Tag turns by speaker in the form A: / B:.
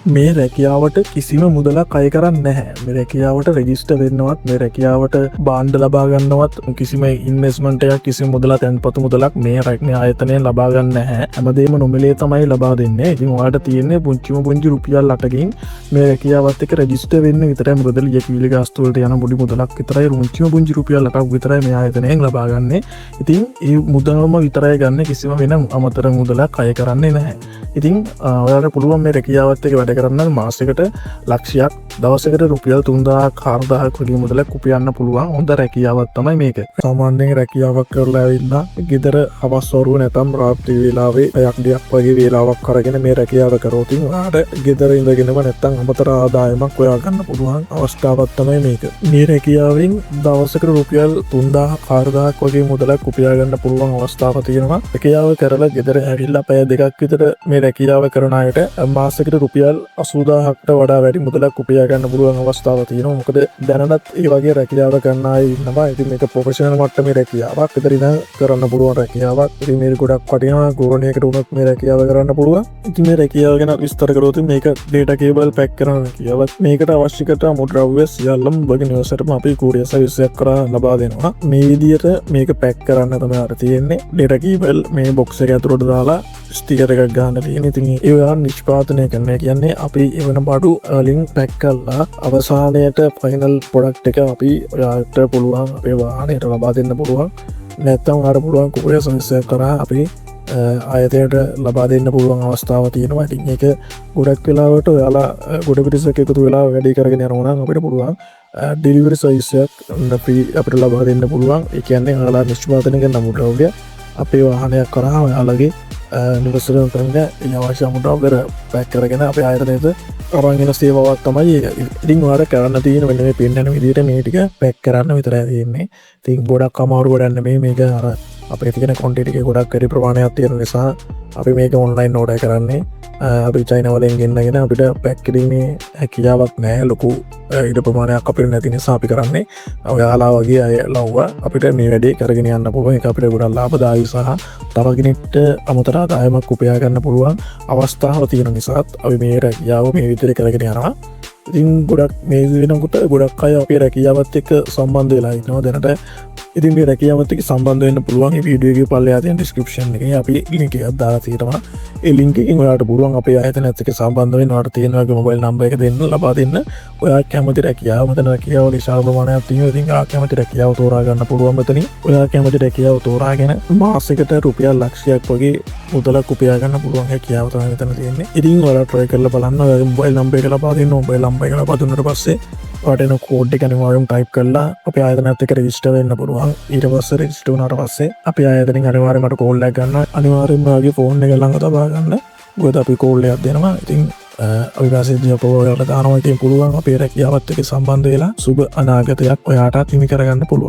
A: මේ රැකියාවට කිසිම මුදලක් අය කරන්න නැහැ. මේ රැකියාවට රෙජිස්ටර් වෙන්නවත් මේ රැකියාවට බාණ්ඩ ලබා ගන්නවත් කිසිම ඉන්වෙස්ට්මන්ට් එකක් කිසිම මුදලක් තැන්පතු මුදලක් මේ රැකියා ආයතනයෙන් ලබා ගන්න නැහැ. හැමදේම නොමිලේ තමයි ලබා දෙන්නේ. ඉතින් ඔයාලට තියෙන්නේ පුංචි රුපියල් 8කින් මේ රැකියාවත් එක්ක රෙජිස්ටර් වෙන්න විතරයි. මුදල් යෙකවිලි ගාස්තු වලට යන පොඩි මුදලක් විතරයි. පුංචි රුපියල් 8ක් විතරයි මේ ආයතනයෙන් ලබා ගන්න. ඉතින් ඒ මුදලම විතරයි ගන්න. කිසිම වෙන අමතර මුදලක් අය කරන්නේ නැහැ. ඉතින් ඔයාලට පුළුවන් මේ රැකියාවත් එක්ක වැඩ කරන්න මාසෙකට ලක්ෂයක් දවසකට රුපියල් 3,000-4,000ක් වගේ මුදලක් උපයන්න පුළුවන්. හොඳ රැකියාවක් තමයි මේක. සාමාන්‍යයෙන් රැකියාවක් කරලා ඇවිල්ලා ගෙදර හවස් වරුව නැතම් රාත්‍රී වේලාවේ පැයක් දෙකක් වගේ වේලාවක් කරගෙන මේ රැකියාව කරොත් ඔයාලට ගෙදර ඉඳගෙනම නැත්තම් අමතර ආදායමක් හොයා ගන්න පුළුවන් අවස්ථාවක් තමයි මේක. මේ රැකියාවෙන් දවසකට රුපියල් 3,000-4,000ක් වගේ මුදලක් උපයා ගන්න පුළුවන් අවස්ථාවක් තියෙනවා. රැකියාව කරලා ගෙදර ඇවිල්ලා පැය දෙකක් විතර මේ රැකියාව කරන අයට මාසෙකට රුපියල් 80,000කට වඩා වැඩි මුදලක් උපයා ගන්න පුළුවන් අවස්ථාවක් තියෙනවා. මොකද දැනටත් ඒ වගේ රැකියාව කරන අය ඉන්නවා. ඉතින් මේක ප්‍රොෆෙෂනල් මට්ටමේ රැකියාවක්. ඒතර ඉතින් කරන්න පුළුවන් රැකියාවක්. ඉතින් මේක ගොඩක් වටිනවා. ගෝරණයකට උනත් මේ රැකියාව කරන්න පුළුවන්. ඉතින් මේ රැකියාව ගැන විස්තර කරොත් මේක data cable pack කරන රැකියාවක්. මේකට අවශ්‍ය කරන අමුද්‍රව්‍ය සියල්ලම ඔබගේ නිවසේටම අපි courier service එකක් කරා ලබා දෙනවා. මේ විදිහට මේක pack කරන්න තමයි අර තියෙන්නේ. data cable මේ box එක ඇතුළට දාලා ස්ටිකර් එකක් ගන්න තියෙන. ඉතින් ඒවා නිෂ්පාදනය කරන්න කියන්නේ අපි එවන බඩු වලින් පැක් කරලා අවසානයට ෆයිනල් ප්‍රොඩක්ට් එක අපි ඔයාලට පුළුවන් අපේ වාහනයට ලබා දෙන්න පුළුවන්. නැත්නම් අර පුළුවන් courier service එක කරා අපි ආයතනයට ලබා දෙන්න පුළුවන් අවස්ථාවක් තියෙනවා. ඉතින් ඒක ගොඩක් වෙලාවට ඔයාලා ගොඩ පිටසක් එකතු වෙලා වැඩි කරගෙන යනවා නම් අපිට පුළුවන් ඩෙලිවරි සර්විස් එකක් free අපිට ලබා දෙන්න පුළුවන්. ඒ කියන්නේ ඔයාලා නිෂ්පාදනය කරන අමුද්‍රව්‍ය අපේ වාහනයක් කරා ඔයාලගේ නිවසට කරන්න අවශ්‍ය අමුද්‍රව්‍ය පැක් කරගෙන අපේ ආයතනයට අරන් එන සේවාවක් තමයි ඒක. ඉතින් ඔයාලා කරන්න තියෙන වෙන මේ පෙන්නන විදිහට මේ ටික පැක් කරන්න විතරයි තියෙන්නේ. ඉතින් ගොඩක් අමාරු වැඩක් නෙමෙයි මේක. අර අපේ තියෙන ක්වොන්ටිටි එක ගොඩක් වැඩි ප්‍රමාණයක් තියෙන නිසා අපි මේක ඔන්ලයින් ඕඩර් කරන්නේ. අපි චයිනා වලින් ගෙන්නගෙන අපිට පැක් කිරීමේ හැකියාවක් නැහැ. ලොකු ඊට ප්‍රමාණයක් අපිට නැති නිසා අපි කරන්නේ ඔයාලා වගේ අය ලව්ව අපිට මේ වැඩේ කරගෙන යන්න පුළුවන්. ඒක අපිට ගොඩක් ලාභදායී සහ තව කෙනෙක්ට අමතර ආදායමක් උපයා ගන්න පුළුවන් අවස්ථාව තියෙන නිසා අපි මේ රැකියාව මේ විදිහට කරගෙන යනවා. ඉතින් ගොඩක් මේ වෙනකොට ගොඩක් අය අපේ රැකියාවත් එක්ක සම්බන්ධ වෙලා ඉන්නවා දැනට. ඉතින් මේ රැකියාවත් එක්ක සම්බන්ධ වෙන්න පුළුවන්. මේ වීඩියෝ එකේ පල්ලෙහා තියෙන description එකේ අපි link එකක් දාලා තියෙනවා. ඒ link එකෙන් ඔයාලට පුළුවන් අපේ ආයතනයත් එක්ක සම්බන්ධ වෙන්න. ඔයාලට තියෙන වගේ mobile number එක දෙන්න ලබා දෙන්න. ඔයා කැමති රැකියාව මෙතන රැකියාව විශාල ප්‍රමාණයක් තියෙනවා. ඉතින් ඔයා කැමති රැකියාව තෝරා ගන්න පුළුවන් මෙතනින්. ඔයා කැමති රැකියාව තෝරාගෙන මාසෙකට රුපියල් ලක්ෂයක් වගේ මුදලක් උපයා ගන්න පුළුවන් හැකියාව තමයි මෙතන තියෙන්නේ. ඉතින් ඔයාලා try කරලා බලන්න. ඔයාගේ mobile number එක ලබා දෙන්න. mobile number එක ලබා දුන්නාට පස්සේ ඔයාලට එන කෝඩ් එක අනිවාර්යයෙන් type කරලා අපේ ආයතනයත් එක්ක register වෙන්න පුළුවන්. ඊට පස්සේ register වුණාට පස්සේ අපේ ආයතනෙන් අනිවාර්යයෙන්ම මට කෝල් එකක් ගන්න. අනිවාර්යයෙන්ම ඔයාගේ phone එක ළඟ තබා ගන්න. මොකද අපි කෝල් එකක් දෙනවා. ඉතින් අපි මැසේජ් එක ඔයාලට දානවා. ඉතින් පුළුවන් අපේ රැකියාවත් එක්ක සම්බන්ධ වෙලා සුබ අනාගතයක් ඔයාටත් හිමි කරගන්න පුළුවන්.